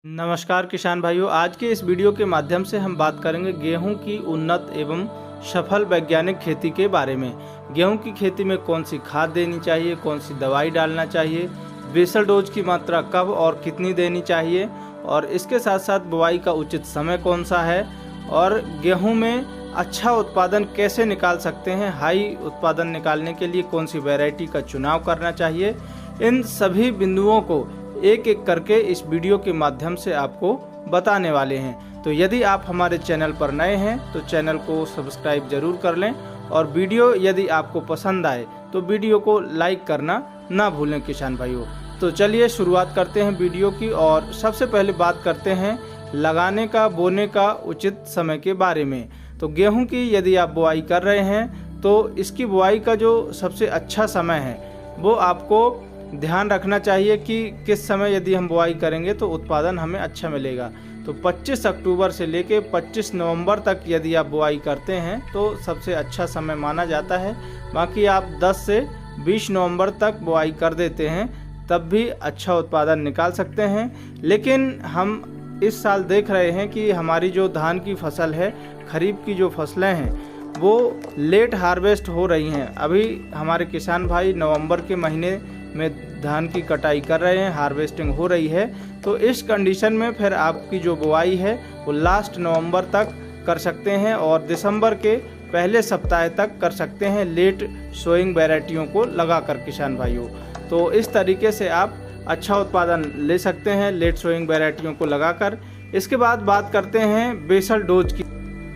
नमस्कार किसान भाइयों, आज के इस वीडियो के माध्यम से हम बात करेंगे गेहूं की उन्नत एवं सफल वैज्ञानिक खेती के बारे में। गेहूं की खेती में कौन सी खाद देनी चाहिए, कौन सी दवाई डालना चाहिए, बेसल डोज की मात्रा कब और कितनी देनी चाहिए, और इसके साथ साथ बुआई का उचित समय कौन सा है, और गेहूं में अच्छा उत्पादन कैसे निकाल सकते हैं। हाई उत्पादन निकालने के लिए कौन सी वैरायटी का चुनाव करना चाहिए, इन सभी बिंदुओं को एक एक करके इस वीडियो के माध्यम से आपको बताने वाले हैं। तो यदि आप हमारे चैनल पर नए हैं तो चैनल को सब्सक्राइब जरूर कर लें, और वीडियो यदि आपको पसंद आए तो वीडियो को लाइक करना ना भूलें किसान भाइयों। तो चलिए शुरुआत करते हैं वीडियो की, और सबसे पहले बात करते हैं लगाने का, बोने का उचित समय के बारे में। तो गेहूं की यदि आप बुआई कर रहे हैं तो इसकी बुआई का जो सबसे अच्छा समय है वो आपको ध्यान रखना चाहिए कि किस समय यदि हम बुआई करेंगे तो उत्पादन हमें अच्छा मिलेगा। तो 25 अक्टूबर से लेके 25 नवंबर तक यदि आप बुआई करते हैं तो सबसे अच्छा समय माना जाता है। बाकी आप 10 से 20 नवंबर तक बुआई कर देते हैं तब भी अच्छा उत्पादन निकाल सकते हैं। लेकिन हम इस साल देख रहे हैं कि हमारी जो धान की फसल है, खरीफ की जो फसलें हैं, वो लेट हार्वेस्ट हो रही हैं। अभी हमारे किसान भाई नवंबर के महीने में धान की कटाई कर रहे हैं, हार्वेस्टिंग हो रही है। तो इस कंडीशन में फिर आपकी जो बुआई है वो लास्ट नवंबर तक कर सकते हैं और दिसंबर के पहले सप्ताह तक कर सकते हैं लेट सोइंग वैरायटियों को लगाकर किसान भाइयों। तो इस तरीके से आप अच्छा उत्पादन ले सकते हैं लेट सोइंग वैरायटियों को लगाकर। इसके बाद बात करते हैं बेसल डोज की।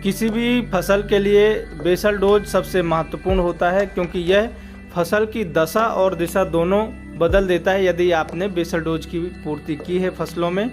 किसी भी फसल के लिए बेसल डोज सबसे महत्वपूर्ण होता है, क्योंकि यह फसल की दशा और दिशा दोनों बदल देता है। यदि आपने बेसल डोज की पूर्ति की है फसलों में,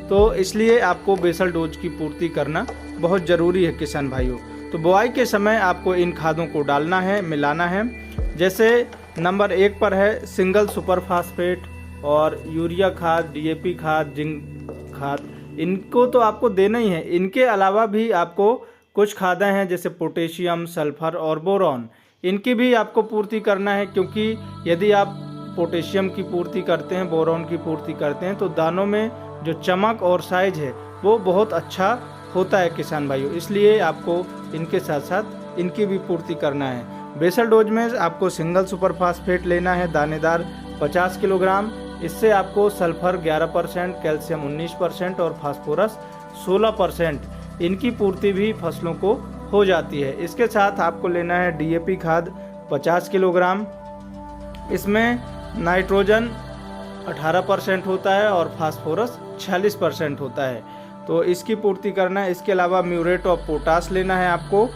तो इसलिए आपको बेसल डोज की पूर्ति करना बहुत ज़रूरी है किसान भाइयों। तो बुआई के समय आपको इन खादों को डालना है, मिलाना है। जैसे नंबर 1 पर है सिंगल सुपर फास्फेट और यूरिया खाद, डीएपी खाद, जिंक खाद। इनको तो आपको देना ही है। इनके अलावा भी आपको कुछ खादें हैं जैसे पोटेशियम, सल्फर और बोरॉन, इनकी भी आपको पूर्ति करना है। क्योंकि यदि आप पोटेशियम की पूर्ति करते हैं, बोरॉन की पूर्ति करते हैं, तो दानों में जो चमक और साइज है वो बहुत अच्छा होता है किसान भाइयों। इसलिए आपको इनके साथ साथ इनकी भी पूर्ति करना है। बेसल डोज में आपको सिंगल सुपर फास्फेट लेना है दानेदार 50 किलोग्राम। इससे आपको सल्फर 11%, कैल्शियम 19% और फास्फोरस 16%, इनकी पूर्ति भी फसलों को हो जाती है। इसके साथ आपको लेना है डीएपी खाद 50 किलोग्राम। इसमें नाइट्रोजन 18% होता है और फास्फोरस 46% होता है, तो इसकी पूर्ति करना है। इसके अलावा म्यूरेट ऑफ पोटास लेना है आपको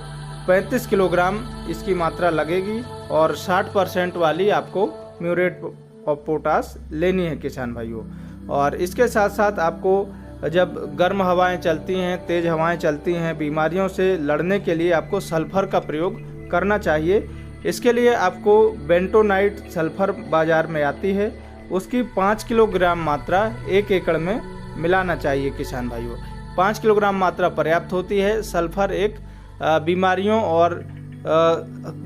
35 किलोग्राम, इसकी मात्रा लगेगी, और 60% वाली आपको म्यूरेट ऑफ पोटास लेनी है किसान भाइयों। और इसके साथ साथ आपको जब गर्म हवाएं चलती हैं, तेज़ हवाएं चलती हैं, बीमारियों से लड़ने के लिए आपको सल्फर का प्रयोग करना चाहिए। इसके लिए आपको बेंटोनाइट सल्फर बाज़ार में आती है, उसकी 5 किलोग्राम मात्रा 1 एकड़ में मिलाना चाहिए किसान भाइयों। 5 किलोग्राम मात्रा पर्याप्त होती है। सल्फर एक बीमारियों और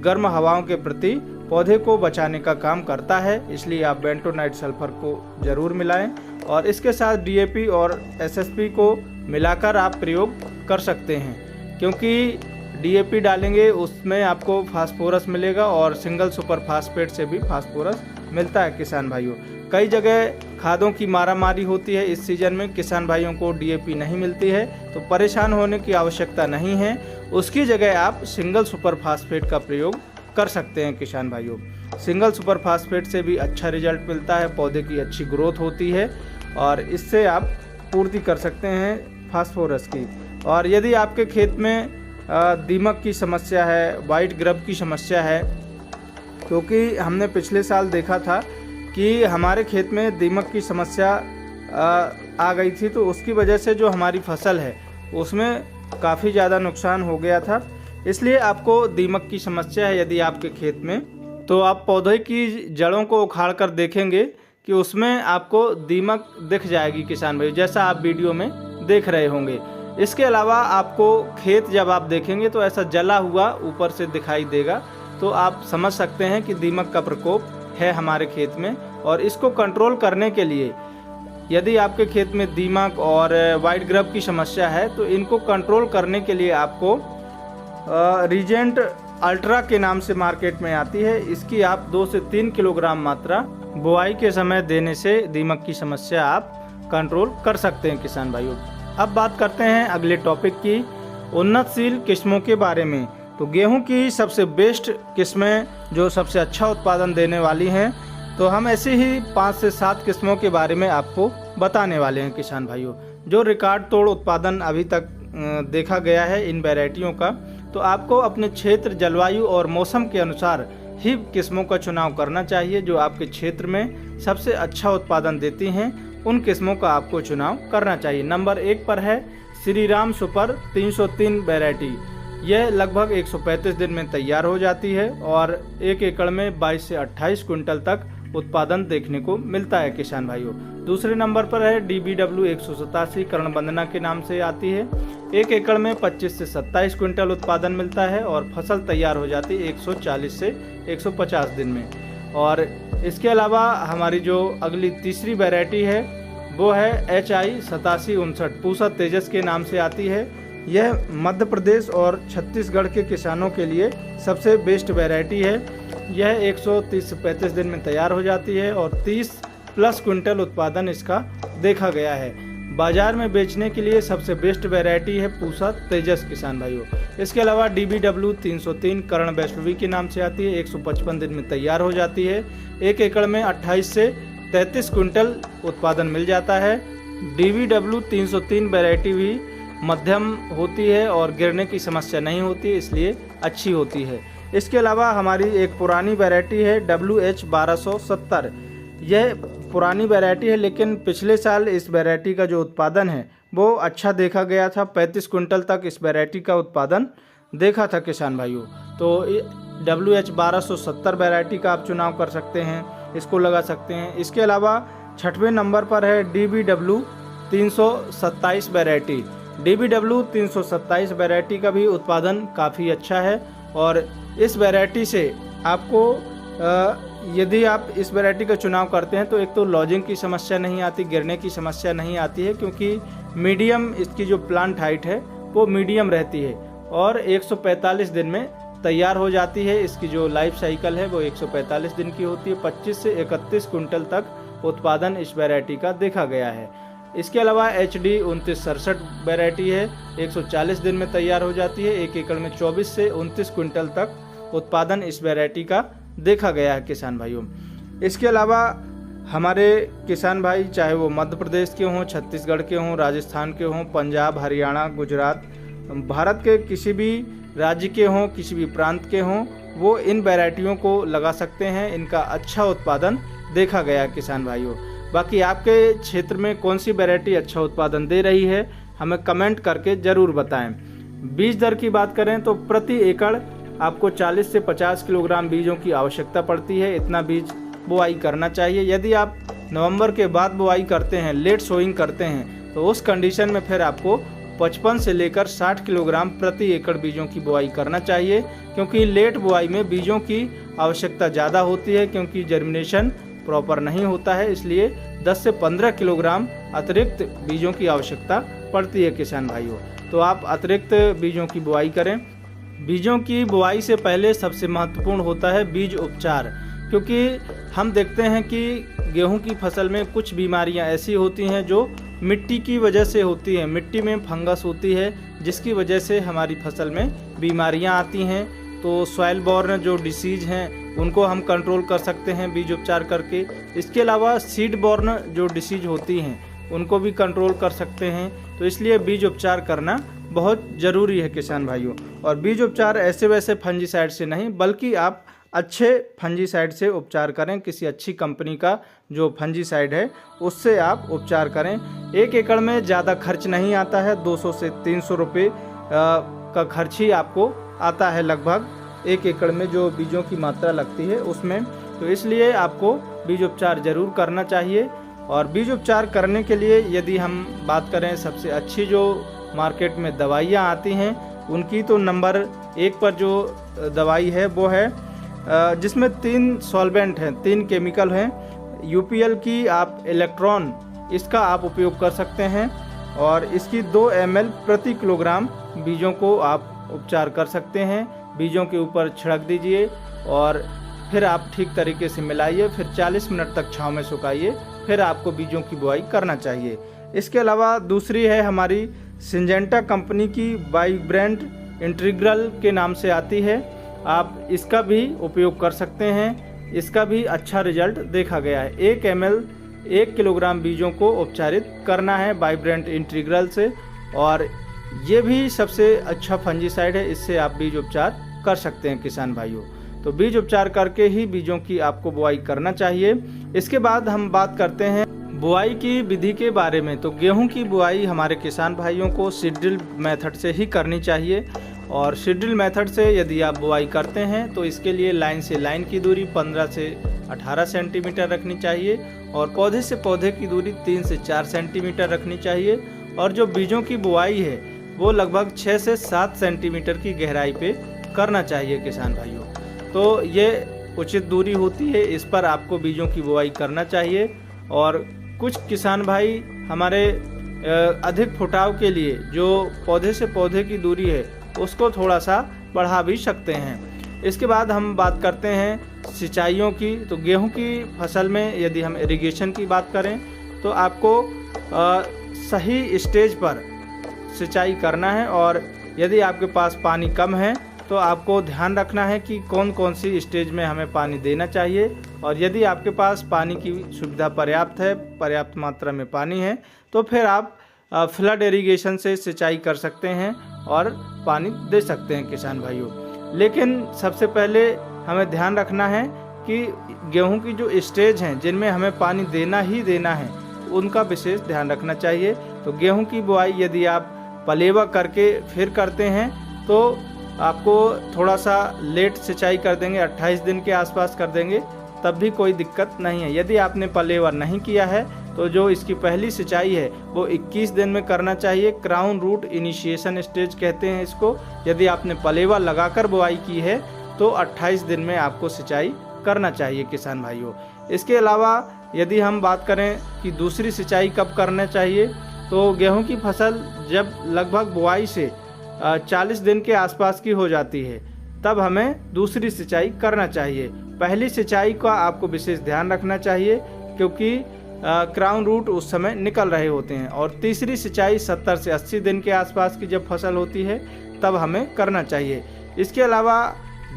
गर्म हवाओं के प्रति पौधे को बचाने का काम करता है, इसलिए आप बेंटोनाइट सल्फर को ज़रूर मिलाएं। और इसके साथ डीएपी और एसएसपी को मिलाकर आप प्रयोग कर सकते हैं, क्योंकि डीएपी डालेंगे उसमें आपको फास्फोरस मिलेगा और सिंगल सुपर फास्फेट से भी फास्फोरस मिलता है किसान भाइयों। कई जगह खादों की मारामारी होती है इस सीज़न में, किसान भाइयों को डीएपी नहीं मिलती है, तो परेशान होने की आवश्यकता नहीं है। उसकी जगह आप सिंगल सुपर फास्फेट का प्रयोग कर सकते हैं किसान भाइयों। सिंगल सुपर फास्फेट से भी अच्छा रिजल्ट मिलता है, पौधे की अच्छी ग्रोथ होती है, और इससे आप पूर्ति कर सकते हैं फास्फोरस की। और यदि आपके खेत में दीमक की समस्या है, वाइट ग्रब की समस्या है, क्योंकि हमने पिछले साल देखा था कि हमारे खेत में दीमक की समस्या आ गई थी, तो उसकी वजह से जो हमारी फसल है उसमें काफ़ी ज़्यादा नुकसान हो गया था। इसलिए आपको दीमक की समस्या है यदि आपके खेत में, तो आप पौधे की जड़ों को उखाड़ कर देखेंगे कि उसमें आपको दीमक दिख जाएगी किसान भाई, जैसा आप वीडियो में देख रहे होंगे। इसके अलावा आपको खेत जब आप देखेंगे तो ऐसा जला हुआ ऊपर से दिखाई देगा, तो आप समझ सकते हैं कि दीमक का प्रकोप है हमारे खेत में। और इसको कंट्रोल करने के लिए यदि आपके खेत में दीमक और वाइट ग्रब की समस्या है तो इनको कंट्रोल करने के लिए आपको रीजेंट अल्ट्रा के नाम से मार्केट में आती है, इसकी आप 2 से 3 किलोग्राम मात्रा बुआई के समय देने से दीमक की समस्या आप कंट्रोल कर सकते हैं किसान भाइयों। अब बात करते हैं अगले टॉपिक की, उन्नतशील किस्मों के बारे में। तो गेहूं की सबसे बेस्ट किस्में जो सबसे अच्छा उत्पादन देने वाली हैं, तो हम ऐसे ही 5 से 7 किस्मों के बारे में आपको बताने वाले हैं किसान भाइयों। जो रिकॉर्ड तोड़ उत्पादन अभी तक देखा गया है इन वैरायटियों का, तो आपको अपने क्षेत्र, जलवायु और मौसम के अनुसार ही किस्मों का चुनाव करना चाहिए। जो आपके क्षेत्र में सबसे अच्छा उत्पादन देती हैं उन किस्मों का आपको चुनाव करना चाहिए। नंबर 1 पर है श्रीराम सुपर 303 वैरायटी। यह लगभग 135 दिन में तैयार हो जाती है और 1 एकड़ में 22 से 28 क्विंटल तक उत्पादन देखने को मिलता है किसान भाइयों। दूसरे नंबर पर है DBW 187 कर्णवंदना के नाम से आती है। 1 एकड़ में 25 से 27 क्विंटल उत्पादन मिलता है और फसल तैयार हो जाती है 140 से 150 दिन में। और इसके अलावा हमारी जो अगली तीसरी वैरायटी है वो है HI 8759 पूसा तेजस के नाम से आती है। यह मध्य प्रदेश और छत्तीसगढ़ के किसानों के लिए सबसे बेस्ट वैरायटी है। यह 130 से 35 दिन में तैयार हो जाती है और 30+ क्विंटल उत्पादन इसका देखा गया है। बाजार में बेचने के लिए सबसे बेस्ट वैरायटी है पूसा तेजस किसान भाइयों। इसके अलावा DBW 303 कर्ण वैष्णवी के नाम से आती है, 155 दिन में तैयार हो जाती है। 1 एकड़ में 28 से 33 क्विंटल उत्पादन मिल जाता है। DBW 303 वैरायटी भी मध्यम होती है और गिरने की समस्या नहीं होती है, इसलिए अच्छी होती है। इसके अलावा हमारी एक पुरानी वैरायटी है WH 1270। यह पुरानी वैरायटी है लेकिन पिछले साल इस वैरायटी का जो उत्पादन है वो अच्छा देखा गया था। 35 क्विंटल तक इस वैरायटी का उत्पादन देखा था किसान भाइयों। तो WH 1270 वैरायटी का आप चुनाव कर सकते हैं, इसको लगा सकते हैं। इसके अलावा 6वें नंबर पर है DBW 327 वैरायटी। DBW 327 वैरायटी का भी उत्पादन काफ़ी अच्छा है और इस वैरायटी से आपको यदि आप इस वैरायटी का चुनाव करते हैं तो एक तो लॉजिंग की समस्या नहीं आती, गिरने की समस्या नहीं आती है, क्योंकि मीडियम इसकी जो प्लांट हाइट है वो मीडियम रहती है और 145 दिन में तैयार हो जाती है। इसकी जो लाइफ साइकिल है वो 145 दिन की होती है। 25 से 31 क्विंटल तक उत्पादन इस वैरायटी का देखा गया है। इसके अलावा HD 2967 वैरायटी है, 140 दिन में तैयार हो जाती है। 1 एकड़ में 24 से 29 क्विंटल तक उत्पादन इस वैरायटी का देखा गया है किसान भाइयों। इसके अलावा हमारे किसान भाई चाहे वो मध्य प्रदेश के हों, छत्तीसगढ़ के हों, राजस्थान के हों, पंजाब, हरियाणा, गुजरात, भारत के किसी भी राज्य के हों, किसी भी प्रांत के हों, वो इन वैरायटियों को लगा सकते हैं। इनका अच्छा उत्पादन देखा गया किसान भाइयों। बाकी आपके क्षेत्र में कौन सी वैरायटी अच्छा उत्पादन दे रही है हमें कमेंट करके ज़रूर बताएं। बीज दर की बात करें तो प्रति एकड़ आपको 40 से 50 किलोग्राम बीजों की आवश्यकता पड़ती है। इतना बीज बुआई करना चाहिए। यदि आप नवंबर के बाद बुआई करते हैं, लेट सोइंग करते हैं, तो उस कंडीशन में फिर आपको 55 से लेकर 60 किलोग्राम प्रति एकड़ बीजों की बुआई करना चाहिए, क्योंकि लेट बुआई में बीजों की आवश्यकता ज़्यादा होती है, क्योंकि जर्मिनेशन प्रॉपर नहीं होता है। इसलिए 10 से 15 किलोग्राम अतिरिक्त बीजों की आवश्यकता पड़ती है किसान भाइयों। तो आप अतिरिक्त बीजों की बुआई करें। बीजों की बुआई से पहले सबसे महत्वपूर्ण होता है बीज उपचार, क्योंकि हम देखते हैं कि गेहूं की फसल में कुछ बीमारियां ऐसी होती हैं जो मिट्टी की वजह से होती है। मिट्टी में फंगस होती है जिसकी वजह से हमारी फसल में बीमारियां आती हैं। तो सॉइल बॉर्न जो डिसीज हैं उनको हम कंट्रोल कर सकते हैं बीज उपचार करके। इसके अलावा सीड बॉर्न जो डिसीज होती हैं उनको भी कंट्रोल कर सकते हैं। तो इसलिए बीज उपचार करना बहुत ज़रूरी है किसान भाइयों। और बीज उपचार ऐसे वैसे फंजीसाइड से नहीं, बल्कि आप अच्छे फंजीसाइड से उपचार करें। किसी अच्छी कंपनी का जो फंजीसाइड है उससे आप उपचार करें। 1 एकड़ में ज़्यादा खर्च नहीं आता है, 200 से 300 रुपये का खर्च ही आपको आता है लगभग 1 एकड़ में जो बीजों की मात्रा लगती है उसमें। तो इसलिए आपको बीज उपचार ज़रूर करना चाहिए। और बीज उपचार करने के लिए यदि हम बात करें सबसे अच्छी जो मार्केट में दवाइयाँ आती हैं उनकी, तो नंबर 1 पर जो दवाई है वो है जिसमें 3 सॉल्वेंट हैं, 3 केमिकल हैं। UPL की आप इलेक्ट्रॉन इसका आप उपयोग कर सकते हैं। और इसकी 2 ml प्रति किलोग्राम बीजों को आप उपचार कर सकते हैं। बीजों के ऊपर छिड़क दीजिए और फिर आप ठीक तरीके से मिलाइए, फिर 40 मिनट तक छांव में सुखाइए, फिर आपको बीजों की बुआई करना चाहिए। इसके अलावा दूसरी है हमारी सिंजेंटा कंपनी की वाइब्रेंट इंटीग्रल के नाम से आती है, आप इसका भी उपयोग कर सकते हैं। इसका भी अच्छा रिजल्ट देखा गया है। 1 ml 1 किलोग्राम बीजों को उपचारित करना है वाइब्रेंट इंटीग्रल से, और ये भी सबसे अच्छा फंजीसाइड है, इससे आप बीज उपचार कर सकते हैं किसान भाइयों। तो बीज उपचार करके ही बीजों की आपको बुआई करना चाहिए। इसके बाद हम बात करते हैं बुआई की विधि के बारे में। तो गेहूं की बुआई हमारे किसान भाइयों को सीड ड्रिल मेथड से ही करनी चाहिए। और सीड ड्रिल मेथड से यदि आप बुआई करते हैं तो इसके लिए लाइन से लाइन की दूरी 15 से 18 सेंटीमीटर रखनी चाहिए, और पौधे से पौधे की दूरी 3 से 4 सेंटीमीटर रखनी चाहिए। और जो बीजों की बुआई है वो लगभग 6 से 7 सेंटीमीटर की गहराई पे करना चाहिए किसान भाइयों। तो ये उचित दूरी होती है, इस पर आपको बीजों की बुआई करना चाहिए। और कुछ किसान भाई हमारे अधिक फुटाव के लिए जो पौधे से पौधे की दूरी है उसको थोड़ा सा बढ़ा भी सकते हैं। इसके बाद हम बात करते हैं सिंचाइयों की। तो गेहूं की फसल में यदि हम इरिगेशन की बात करें तो आपको सही स्टेज पर सिंचाई करना है, और यदि आपके पास पानी कम है तो आपको ध्यान रखना है कि कौन कौन सी स्टेज में हमें पानी देना चाहिए। और यदि आपके पास पानी की सुविधा पर्याप्त है, पर्याप्त मात्रा में पानी है, तो फिर आप फ्लड इरिगेशन से सिंचाई कर सकते हैं और पानी दे सकते हैं किसान भाइयों। लेकिन सबसे पहले हमें ध्यान रखना है कि गेहूं की जो स्टेज हैं जिनमें हमें पानी देना ही देना है उनका विशेष ध्यान रखना चाहिए। तो गेहूं की बुआई यदि आप पलेवा करके फिर करते हैं तो आपको थोड़ा सा लेट सिंचाई कर देंगे, 28 दिन के आसपास कर देंगे, तब भी कोई दिक्कत नहीं है। यदि आपने पलेवा नहीं किया है तो जो इसकी पहली सिंचाई है वो 21 दिन में करना चाहिए। क्राउन रूट इनिशिएशन स्टेज कहते हैं इसको। यदि आपने पलेवा लगाकर बुआई की है तो 28 दिन में आपको सिंचाई करना चाहिए किसान भाइयों। इसके अलावा यदि हम बात करें कि दूसरी सिंचाई कब करना चाहिए, तो गेहूं की फसल जब लगभग बुआई से 40 दिन के आसपास की हो जाती है तब हमें दूसरी सिंचाई करना चाहिए। पहली सिंचाई का आपको विशेष ध्यान रखना चाहिए क्योंकि क्राउन रूट उस समय निकल रहे होते हैं। और तीसरी सिंचाई 70 से 80 दिन के आसपास की जब फसल होती है तब हमें करना चाहिए। इसके अलावा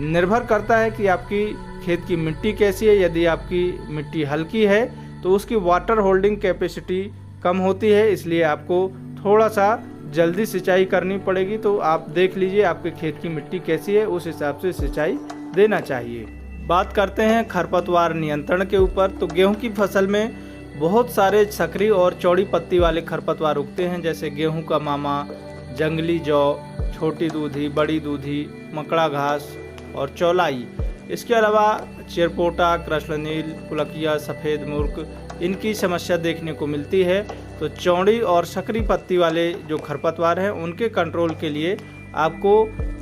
निर्भर करता है कि आपकी खेत की मिट्टी कैसी है। यदि आपकी मिट्टी हल्की है तो उसकी वाटर होल्डिंग कैपेसिटी कम होती है, इसलिए आपको थोड़ा सा जल्दी सिंचाई करनी पड़ेगी। तो आप देख लीजिए आपके खेत की मिट्टी कैसी है, उस हिसाब से सिंचाई देना चाहिए। बात करते हैं खरपतवार नियंत्रण के ऊपर। तो गेहूं की फसल में बहुत सारे सकरी और चौड़ी पत्ती वाले खरपतवार उगते हैं, जैसे गेहूं का मामा, जंगली जौ, छोटी दूधी, बड़ी दूधी, मकड़ा घास और चौलाई। इसके अलावा चिरपोटा, कृष्णनील, कुलकिया, सफ़ेद मूर्ख, इनकी समस्या देखने को मिलती है। तो चौड़ी और सकरी पत्ती वाले जो खरपतवार हैं उनके कंट्रोल के लिए आपको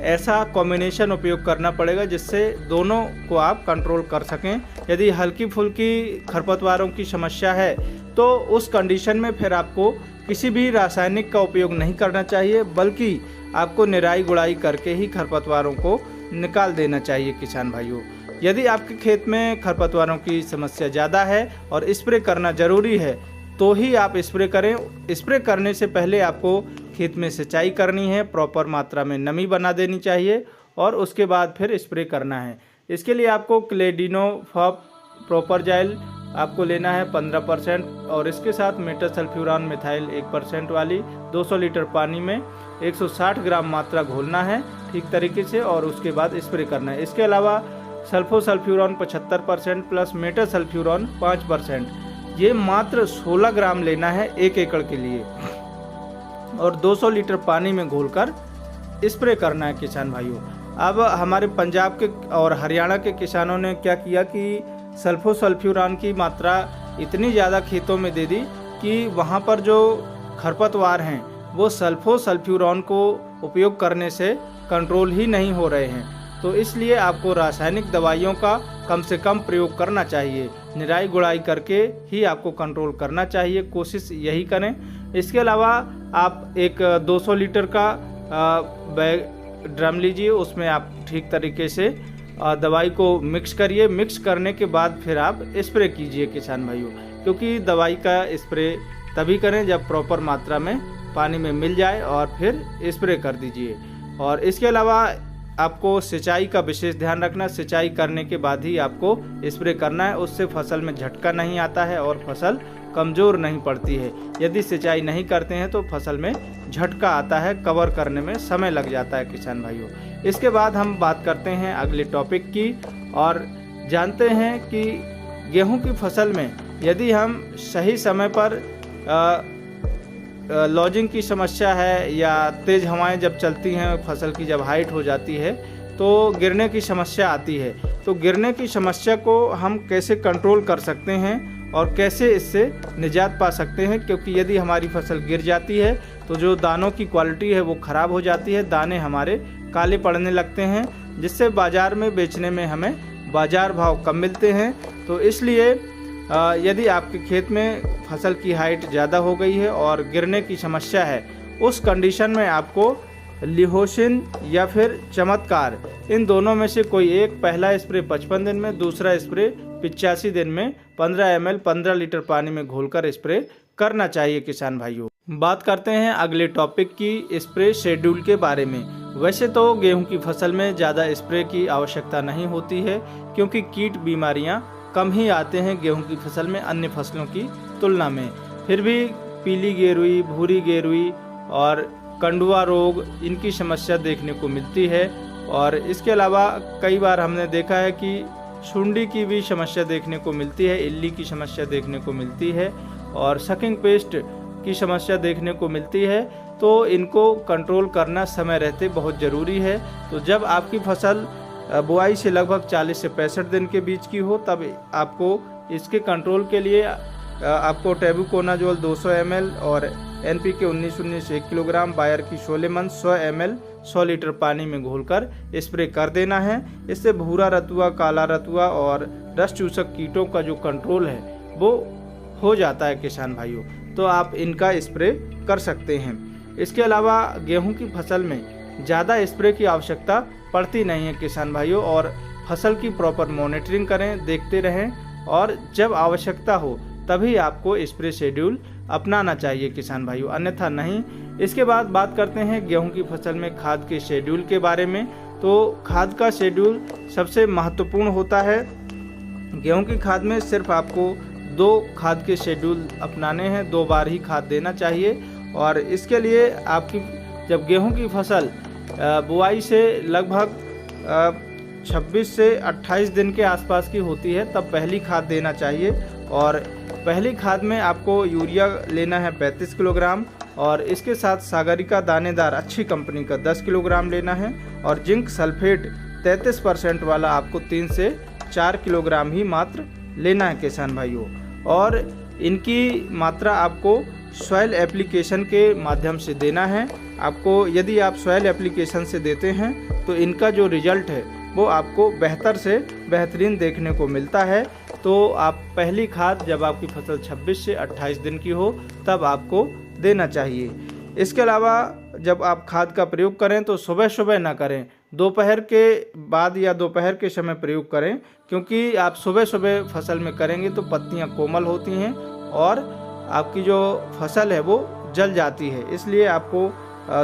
ऐसा कॉम्बिनेशन उपयोग करना पड़ेगा जिससे दोनों को आप कंट्रोल कर सकें। यदि हल्की फुल्की खरपतवारों की समस्या है तो उस कंडीशन में फिर आपको किसी भी रासायनिक का उपयोग नहीं करना चाहिए, बल्कि आपको निराई गुड़ाई करके ही खरपतवारों को निकाल देना चाहिए किसान भाइयों। यदि आपके खेत में खरपतवारों की समस्या ज़्यादा है और स्प्रे करना ज़रूरी है तो ही आप स्प्रे करें। स्प्रे करने से पहले आपको खेत में सिंचाई करनी है, प्रॉपर मात्रा में नमी बना देनी चाहिए और उसके बाद फिर स्प्रे करना है। इसके लिए आपको क्लेडिनोफॉप प्रॉपर जाइल आपको लेना है 15% और इसके साथ मेटासल्फ्यूरान मिथाइल 1% वाली 200 लीटर पानी में 160 ग्राम मात्रा घोलना है ठीक तरीके से और उसके बाद स्प्रे करना है। इसके अलावा सल्फोसल्फ्यूरान 75% प्लस मेटासल्फ्यूरान 5%, ये मात्र 16 ग्राम लेना है 1 एकड़ के लिए और 200 लीटर पानी में घोलकर स्प्रे करना है किसान भाइयों। अब हमारे पंजाब के और हरियाणा के किसानों ने क्या किया कि सल्फोसल्फ्यूरान की मात्रा इतनी ज़्यादा खेतों में दे दी कि वहाँ पर जो खरपतवार हैं वो सल्फोसल्फ्यूरान को उपयोग करने से कंट्रोल ही नहीं हो रहे हैं। तो इसलिए आपको रासायनिक दवाइयों का कम से कम प्रयोग करना चाहिए। निराई गुड़ाई करके ही आपको कंट्रोल करना चाहिए, कोशिश यही करें। इसके अलावा आप एक 200 लीटर का बैग ड्रम लीजिए, उसमें आप ठीक तरीके से दवाई को मिक्स करिए। मिक्स करने के बाद फिर आप स्प्रे कीजिए किसान भाइयों, क्योंकि दवाई का स्प्रे तभी करें जब प्रॉपर मात्रा में पानी में मिल जाए और फिर स्प्रे कर दीजिए। और इसके अलावा आपको सिंचाई का विशेष ध्यान रखना, सिंचाई करने के बाद ही आपको स्प्रे करना है, उससे फसल में झटका नहीं आता है और फसल कमज़ोर नहीं पड़ती है। यदि सिंचाई नहीं करते हैं तो फसल में झटका आता है, कवर करने में समय लग जाता है किसान भाइयों। इसके बाद हम बात करते हैं अगले टॉपिक की और जानते हैं कि गेहूं की फसल में यदि हम सही समय पर लॉजिंग की समस्या है या तेज़ हवाएं जब चलती हैं, फसल की जब हाइट हो जाती है तो गिरने की समस्या आती है। तो गिरने की समस्या को हम कैसे कंट्रोल कर सकते हैं और कैसे इससे निजात पा सकते हैं, क्योंकि यदि हमारी फसल गिर जाती है तो जो दानों की क्वालिटी है वो ख़राब हो जाती है, दाने हमारे काले पड़ने लगते हैं, जिससे बाज़ार में बेचने में हमें बाज़ार भाव कम मिलते हैं। तो इसलिए यदि आपके खेत में फसल की हाइट ज़्यादा हो गई है और गिरने की समस्या है, उस कंडीशन में आपको लिहोसिन या फिर चमत्कार, इन दोनों में से कोई एक, पहला स्प्रे 55 दिन में, दूसरा स्प्रे 85 दिन में 15 ml 15 लीटर पानी में घोलकर स्प्रे करना चाहिए किसान भाइयों। बात करते हैं अगले टॉपिक की, स्प्रे शेड्यूल के बारे में। वैसे तो गेहूं की फसल में ज़्यादा स्प्रे की आवश्यकता नहीं होती है, क्योंकि कीट बीमारियां कम ही आते हैं गेहूं की फसल में अन्य फसलों की तुलना में। फिर भी पीली गेरुई, भूरी गेरुई और कंडुआ रोग, इनकी समस्या देखने को मिलती है। और इसके अलावा कई बार हमने देखा है कि सुंडी की भी समस्या देखने को मिलती है, इल्ली की समस्या देखने को मिलती है और सकिंग पेस्ट की समस्या देखने को मिलती है। तो इनको कंट्रोल करना समय रहते बहुत ज़रूरी है। तो जब आपकी फसल बुआई से लगभग 40 से 65 दिन के बीच की हो, तब आपको इसके कंट्रोल के लिए आपको टेबुकोनाजोल 200 ml और NPK 19-19 1 किलोग्राम, बायर की शोलेमन 100 ml 100 लीटर पानी में घोलकर स्प्रे कर देना है। इससे भूरा रतुआ, काला रतुआ और रस चूसक कीटों का जो कंट्रोल है वो हो जाता है किसान भाइयों। तो आप इनका स्प्रे कर सकते हैं। इसके अलावा गेहूं की फसल में ज़्यादा स्प्रे की आवश्यकता पड़ती नहीं है किसान भाइयों, और फसल की प्रॉपर मॉनिटरिंग करें, देखते रहें और जब आवश्यकता हो तभी आपको स्प्रे शेड्यूल अपनाना चाहिए किसान भाइयों, अन्यथा नहीं। इसके बाद बात करते हैं गेहूं की फसल में खाद के शेड्यूल के बारे में। तो खाद का शेड्यूल सबसे महत्वपूर्ण होता है। गेहूं की खाद में सिर्फ आपको 2 खाद के शेड्यूल अपनाने हैं, 2 बार ही खाद देना चाहिए। और इसके लिए आपकी जब गेहूं की फसल बुआई से लगभग 26 से 28 दिन के आसपास की होती है, तब पहली खाद देना चाहिए। और पहली खाद में आपको यूरिया लेना है 35 किलोग्राम और इसके साथ सागरिका दानेदार अच्छी कंपनी का 10 किलोग्राम लेना है। और जिंक सल्फेट 33% वाला आपको 3 से 4 किलोग्राम ही मात्र लेना है किसान भाइयों। और इनकी मात्रा आपको सॉइल एप्लीकेशन के माध्यम से देना है। आपको यदि आप सॉइल एप्लीकेशन से देते हैं तो इनका जो रिजल्ट है वो आपको बेहतर से बेहतरीन देखने को मिलता है। तो आप पहली खाद जब आपकी फसल 26 से 28 दिन की हो तब आपको देना चाहिए। इसके अलावा जब आप खाद का प्रयोग करें तो सुबह सुबह ना करें, दोपहर के बाद या दोपहर के समय प्रयोग करें, क्योंकि आप सुबह सुबह फसल में करेंगे तो पत्तियां कोमल होती हैं और आपकी जो फसल है वो जल जाती है। इसलिए आपको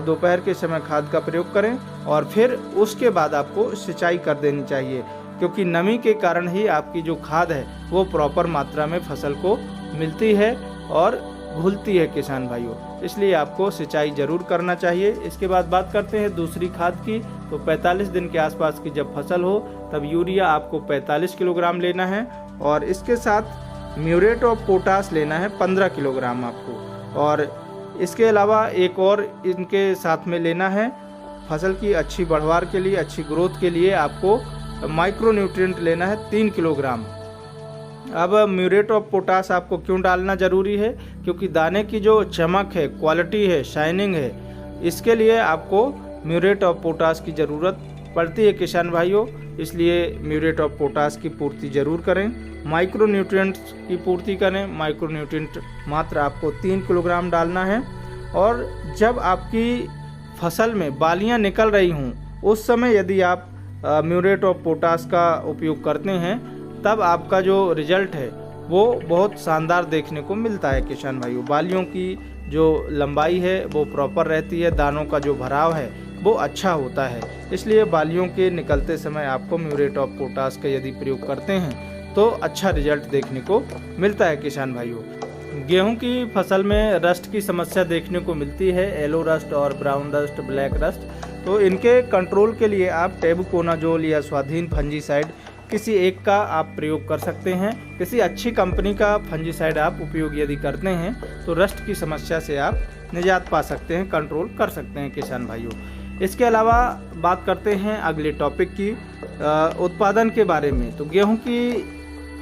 दोपहर के समय खाद का प्रयोग करें और फिर उसके बाद आपको सिंचाई कर देनी चाहिए, क्योंकि नमी के कारण ही आपकी जो खाद है वो प्रॉपर मात्रा में फसल को मिलती है और घुलती है किसान भाइयों। इसलिए आपको सिंचाई जरूर करना चाहिए। इसके बाद बात करते हैं दूसरी खाद की। तो 45 दिन के आसपास की जब फसल हो तब यूरिया आपको 45 किलोग्राम लेना है और इसके साथ म्यूरेट ऑफ पोटास लेना है 15 किलोग्राम आपको। और इसके अलावा एक और इनके साथ में लेना है फसल की अच्छी बढ़वार के लिए, अच्छी ग्रोथ के लिए आपको माइक्रो न्यूट्रिएंट लेना है 3 किलोग्राम। अब म्यूरेट ऑफ पोटास आपको क्यों डालना ज़रूरी है, क्योंकि दाने की जो चमक है, क्वालिटी है, शाइनिंग है, इसके लिए आपको म्यूरेट ऑफ पोटास की ज़रूरत पड़ती है किसान भाइयों, इसलिए म्यूरेट ऑफ पोटाश की पूर्ति जरूर करें। माइक्रो न्यूट्रिएंट्स की पूर्ति करें। माइक्रो न्यूट्रिएंट मात्र आपको 3 किलोग्राम डालना है। और जब आपकी फसल में बालियां निकल रही हों उस समय यदि आप म्यूरेट ऑफ पोटाश का उपयोग करते हैं तब आपका जो रिजल्ट है वो बहुत शानदार देखने को मिलता है किसान भाइयों। बालियों की जो लंबाई है वो प्रॉपर रहती है, दानों का जो भराव है वो अच्छा होता है। इसलिए बालियों के निकलते समय आपको म्यूरेट ऑफ पोटाश का यदि प्रयोग करते हैं तो अच्छा रिजल्ट देखने को मिलता है किसान भाइयों। गेहूं की फसल में रस्ट की समस्या देखने को मिलती है, येलो रस्ट और ब्राउन रस्ट, ब्लैक रस्ट। तो इनके कंट्रोल के लिए आप टेबुकोनाजोल या स्वाधीन फंजीसाइड किसी एक का आप प्रयोग कर सकते हैं। किसी अच्छी कंपनी का फंजीसाइड आप उपयोग यदि करते हैं तो रस्ट की समस्या से आप निजात पा सकते हैं, कंट्रोल कर सकते हैं किसान भाइयों। इसके अलावा बात करते हैं अगले टॉपिक की, उत्पादन के बारे में। तो गेहूं की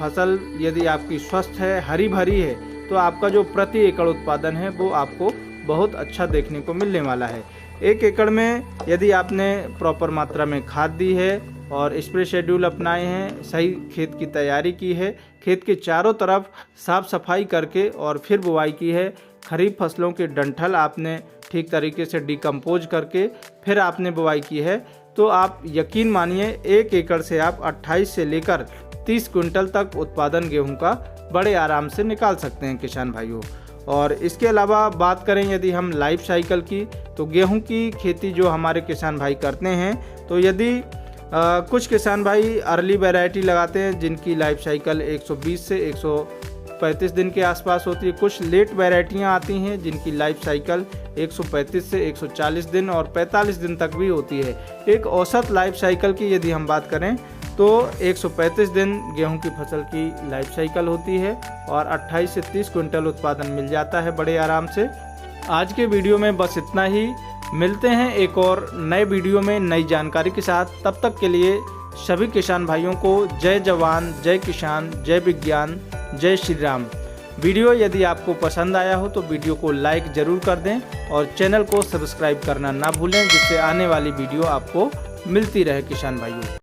फसल यदि आपकी स्वस्थ है, हरी भरी है, तो आपका जो प्रति एकड़ उत्पादन है वो आपको बहुत अच्छा देखने को मिलने वाला है। 1 एकड़ में यदि आपने प्रॉपर मात्रा में खाद दी है और स्प्रे शेड्यूल अपनाए हैं, सही खेत की तैयारी की है, खेत के चारों तरफ साफ सफाई करके और फिर बुवाई की है, खरीफ फसलों के डंठल आपने ठीक तरीके से डिकम्पोज करके फिर आपने बुवाई की है, तो आप यकीन मानिए 1 एकड़ से आप 28 से लेकर 30 क्विंटल तक उत्पादन गेहूं का बड़े आराम से निकाल सकते हैं किसान भाइयों। और इसके अलावा बात करें यदि हम लाइफ साइकिल की, तो गेहूं की खेती जो हमारे किसान भाई करते हैं, तो यदि कुछ किसान भाई अर्ली वैरायटी लगाते हैं जिनकी लाइफ साइकिल 120 से 135 दिन के आसपास होती है। कुछ लेट वैरायटियां आती हैं जिनकी लाइफ साइकिल 135 से 140 दिन और 45 दिन तक भी होती है। एक औसत लाइफ साइकिल की यदि हम बात करें तो 135 दिन गेहूं की फसल की लाइफ साइकिल होती है और 28 से 30 क्विंटल उत्पादन मिल जाता है बड़े आराम से। आज के वीडियो में बस इतना ही। मिलते हैं एक और नए वीडियो में नई जानकारी के साथ। तब तक के लिए सभी किसान भाइयों को जय जवान, जय किसान, जय विज्ञान, जय श्री राम। वीडियो यदि आपको पसंद आया हो तो वीडियो को लाइक ज़रूर कर दें और चैनल को सब्सक्राइब करना ना भूलें, जिससे आने वाली वीडियो आपको मिलती रहे किसान भाइयों।